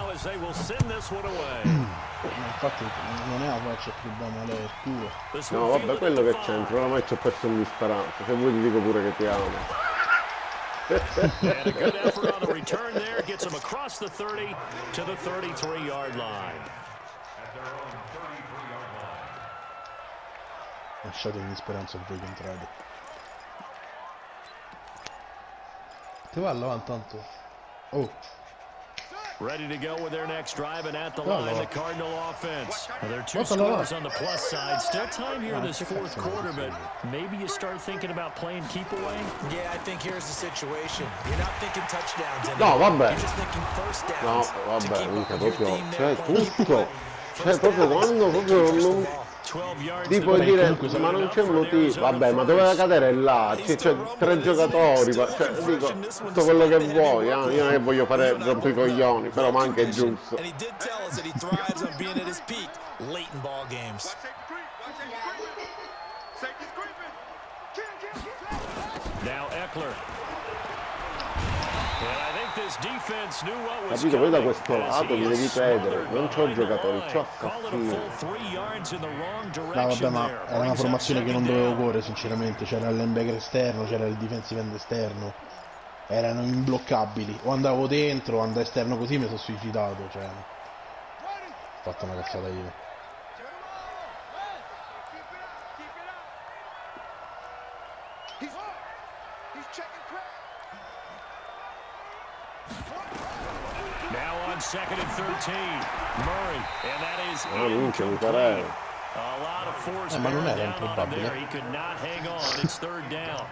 Infatti non è la faccia più da male, è il culo. No, vabbè, quello che c'entra, oramai ci ho perso ogni speranza. Se vuoi ti dico pure che ti amo. And a good effort on the return there gets him across the 30 to the 33-yard line. At their own 33-yard line. Lasciate ogni speranza a voi che entrate. Ti va là tanto. Oh. Ready to go with their next drive, and at the line, the Cardinal offense. Now, there are two Hello. scores on the plus side. Still time here in this fourth quarter, but maybe you start thinking about playing keep away. Yeah, I think here's the situation. You're not thinking touchdowns No, anymore. vabbè. You're just thinking first No, downs. to vabbè, keep mica up with your proprio. team Cioè, there, playing keep tutto. away. Cioè, proprio quando proprio non. 12 yards. Tipo dire, ma non c'è motivo, vabbè, ma doveva cadere là, c'è 3 giocatori, cioè, dico, tutto quello che vuoi, io non è che voglio fare rompi i coglioni, però ma anche è giusto. And he did tell us that he thrives on being at his peak late in ball games. Safety's creeping. Now Eckler. And I think this defense knew what was Capito, poi da coming questo as lato he mi devi is credere, smothered non c'ho behind the giocatori, line. c'ho Call it a assassini. full 3 yards in the wrong No, direction vabbè, ma there. era una Brings up formazione che non second dovevo down. correre, sinceramente. C'era il linebacker esterno, c'era il defensive end esterno. erano imbloccabili. O andavo dentro o andavo esterno, così mi sono suicidato, cioè. Ho fatto una cazzata io. Now on 2nd and 13, Murray, and that is minchia, mi incomplete. pare. A lot of force Ma non era bearing down on him improbabile. there. He could not hang on. It's 3rd down.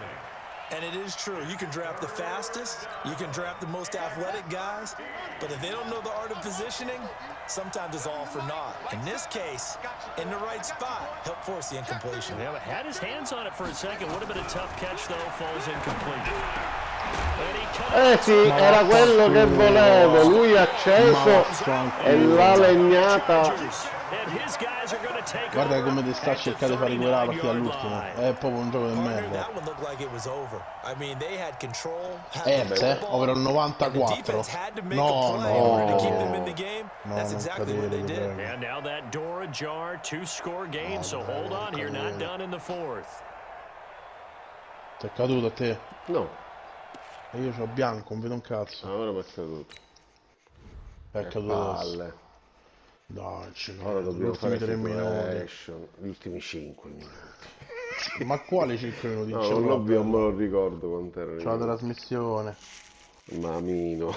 And it is true. You can draft the fastest, you can draft the most athletic guys, but if they don't know the art of positioning, sometimes it's all for naught. In this case, in the right spot, help force the incompletion. Yeah, but had his hands on it for a second. Would have been a tough catch, though. Falls incomplete. Sì, era quello che volevo. Lui ha acceso e l'ha legnata. Guarda come ti sta cercando di fare quella partita all'ultimo. È proprio un gioco di merda. Over al 94. No, non cadere. And now that door ajar, 2-score game, so hold on here, not done in the 4th. Ti è caduto a te? No. E io c'ho bianco, non vedo un cazzo. Ora mi è caduto. È caduto. Palle. Dai, Ora dobbiamo fare 3 minuti. gli ultimi 5 minuti. Ma quale 5 minuti? No, non l'ho, me lo ricordo quanto era. C'è la trasmissione. Mamino.